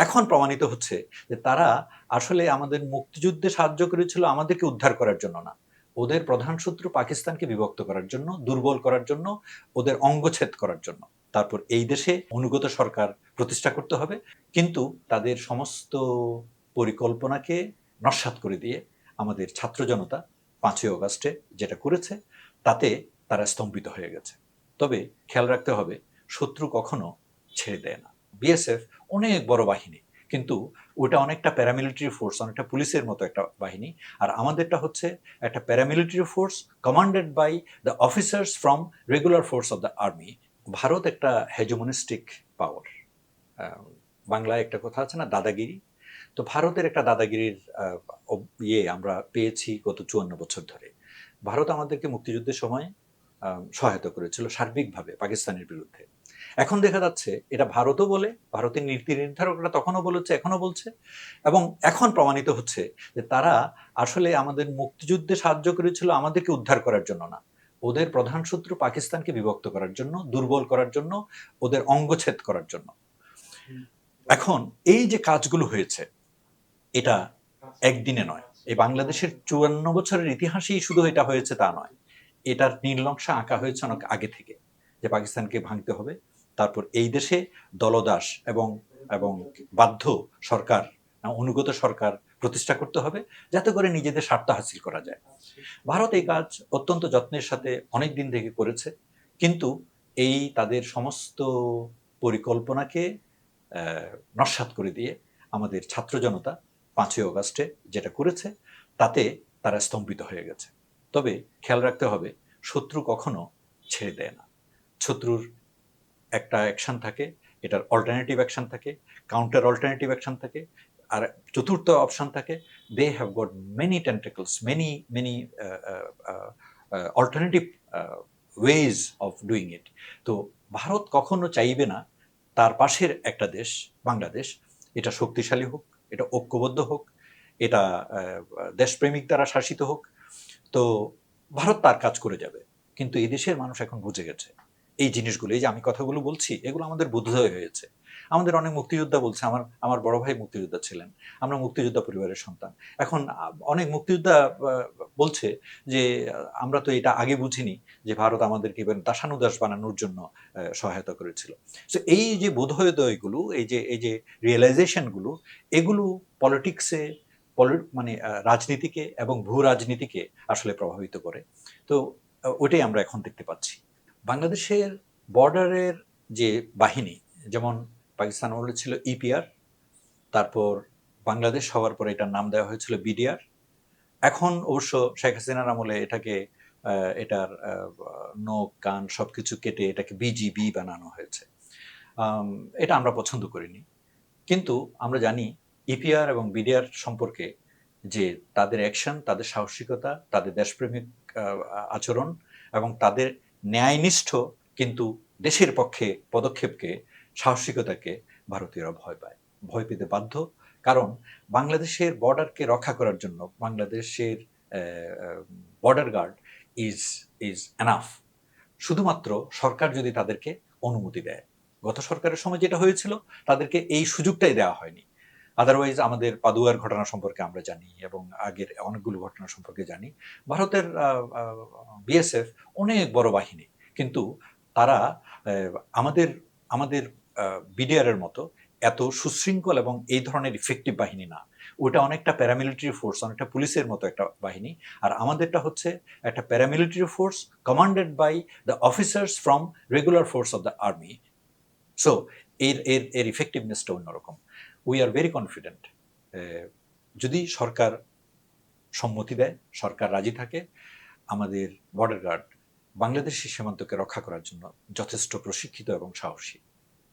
এখন প্রমাণিত হচ্ছে যে তারা আসলে আমাদের মুক্তিযুদ্ধে সাহায্য করেছিল আমাদেরকে উদ্ধার করার জন্য না। ওদের প্রধান শত্রু পাকিস্তানকে বিভক্ত করার জন্য, দুর্বল করার জন্য, ওদের অঙ্গচ্ছেদ করার জন্য। তারপর এই দেশে অনুগত সরকার প্রতিষ্ঠা করতে হবে। কিন্তু তাদের সমস্ত পরিকল্পনাকে নস্যাৎ করে দিয়ে আমাদের ছাত্র জনতা ৫ই অগাস্টে যেটা করেছে, তাতে তারা স্তম্ভিত হয়ে গেছে। তবে খেয়াল রাখতে হবে, শত্রু কখনো ছেড়ে দেয় না। বিএসএফ অনেক বড় বাহিনী, কিন্তু ওটা অনেকটা প্যারামিলিটারি ফোর্স, অনেকটা পুলিশের মতো একটা বাহিনী। আর আমাদেরটা হচ্ছে একটা paramilitary force commanded by the officers from regular force of the army. ভারত একটা হেজোমনিস্টিক পাওয়ার। বাংলায় একটা কথা আছে না, দাদাগিরি। তো ভারতের একটা দাদাগিরির আমরা পেয়েছি গত ৫৪ বছর ধরে। ভারত আমাদেরকে মুক্তিযুদ্ধের সময় সহায়তা করেছিল সার্বিকভাবে পাকিস্তানের বিরুদ্ধে। এখন দেখা যাচ্ছে এটা ভারতও বলে, ভারতের নীতি নির্ধারকরা তখনও বলেছে, এখনো বলছে, এবং এখন প্রমাণিত হচ্ছে যে তারা আসলে আমাদের মুক্তিযুদ্ধে সাহায্য করেছিল আমাদেরকে উদ্ধার করার জন্য না। ওদের প্রধান শত্রু পাকিস্তানকে বিভক্ত করার জন্য, দুর্বল করার জন্য, ওদের অঙ্গচ্ছেদ করার জন্য। এখন এই যে কাজগুলো হয়েছে, এটা একদিনে নয়। এই বাংলাদেশের ৫৪ বছরের ইতিহাসেই শুধু এটা হয়েছে তা নয়। এটার নীল নকশা আঁকা হয়েছে অনেক আগে থেকে, যে পাকিস্তানকে ভাঙতে হবে। তারপর এই দেশে দলদাস এবং এবং বাধ্য সরকার, অনুগত সরকার প্রতিষ্ঠা করতে হবে, যাতে করে নিজেদের স্বার্থ হাসিল করা যায়। ভারত এই কাজ অত্যন্ত যত্নের সাথে অনেক দিন থেকে করেছে। কিন্তু এই তাদের সমস্ত পরিকল্পনাকে নস্যাৎ করে দিয়ে আমাদের ছাত্র জনতা ৫ই অগাস্টে যেটা করেছে, তাতে তারা স্তম্ভিত হয়ে গেছে। তবে খেয়াল রাখতে হবে, শত্রু কখনো ছেড়ে দেয় না। শত্রুর একটা অ্যাকশন থাকে, এটার অল্টারনেটিভ অ্যাকশন থাকে, কাউন্টার অল্টারনেটিভ অ্যাকশন থাকে, আর চতুর্থ অপশন থাকে, they have got many tentacles, many alternative ways of doing it. তো ভারত কখনো চাইবে না তার পাশের একটা দেশ, বাংলাদেশ, এটা শক্তিশালী হোক, এটা ঐক্যবদ্ধ হোক, এটা দেশপ্রেমিক দ্বারা শাসিত হোক। তো ভারত তার কাজ করে যাবে। কিন্তু এই দেশের মানুষ এখন বুঝে গেছে এই জিনিসগুলো, এই যে আমি কথাগুলো বলছি, এগুলো আমাদের বোধোদয় হয়েছে। আমাদের অনেক মুক্তিযোদ্ধা বলছে, আমার আমার বড় ভাই মুক্তিযোদ্ধা ছিলেন, আমরা মুক্তিযোদ্ধা পরিবারের সন্তান। এখন অনেক মুক্তিযোদ্ধা বলছে যে আমরা তো এটা আগে বুঝিনি যে ভারত আমাদেরকে দাসানুদাস বানানোর জন্য সহায়তা করেছিল। তো এই যে বোধোদয়গুলো, এই যে রিয়েলাইজেশনগুলো, এগুলো পলিটিক্সে, মানে রাজনীতিকে এবং ভূ রাজনীতিকে আসলে প্রভাবিত করে। তো ওইটাই আমরা এখন দেখতে পাচ্ছি। বাংলাদেশের বর্ডারের যে বাহিনী, যেমন পাকিস্তান আমলে ছিল ইপিআর, তারপর বাংলাদেশ হওয়ার পরে এটার নাম দেওয়া হয়েছিল বিডিআর। এখন অবশ্য শেখ হাসিনার আমলে এটাকে এটার নখ কান সবকিছু কেটে এটাকে বিজিবি বানানো হয়েছে। এটা আমরা পছন্দ করিনি। কিন্তু আমরা জানি ইপিআর এবং বিডিআর সম্পর্কে, যে তাদের অ্যাকশন, তাদের সাহসিকতা, তাদের দেশপ্রেমিক আচরণ এবং তাদের ন্যায়নিষ্ঠ কিন্তু দেশের পক্ষে পদক্ষেপকে, সাহসিকতাকে ভারতীয়রা ভয় পায়, ভয় পেতে বাধ্য। কারণ বাংলাদেশের বর্ডারকে রক্ষা করার জন্য বাংলাদেশের border guard is is enough, শুধুমাত্র সরকার যদি তাদেরকে অনুমতি দেয়। গত সরকারের সময় যেটা হয়েছিল, তাদেরকে এই সুযোগটাই দেওয়া হয়নি। আদারওয়াইজ আমাদের পাদুয়ার ঘটনা সম্পর্কে আমরা জানি, এবং আগের অনেকগুলো ঘটনা সম্পর্কে জানি। ভারতের বিএসএফ অনেক বড় বাহিনী, কিন্তু তারা আমাদের আমাদের বিডিআর এর মতো এত সুশৃঙ্খল এবং এই ধরনের ইফেক্টিভ বাহিনী না। ওটা অনেকটা প্যারামিলিটারি ফোর্স, অনেকটা পুলিশের মতো একটা বাহিনী। আর আমাদেরটা হচ্ছে একটা paramilitary force commanded by the officers from regular force of the army. So এর এর এর ইফেক্টিভনেসটা অন্যরকম। উই আর ভেরি কনফিডেন্ট, যদি সরকার সম্মতি দেয়, সরকার রাজি থাকে, আমাদের বর্ডার গার্ড বাংলাদেশের সীমান্তকে রক্ষা করার জন্য যথেষ্ট প্রশিক্ষিত এবং সাহসী।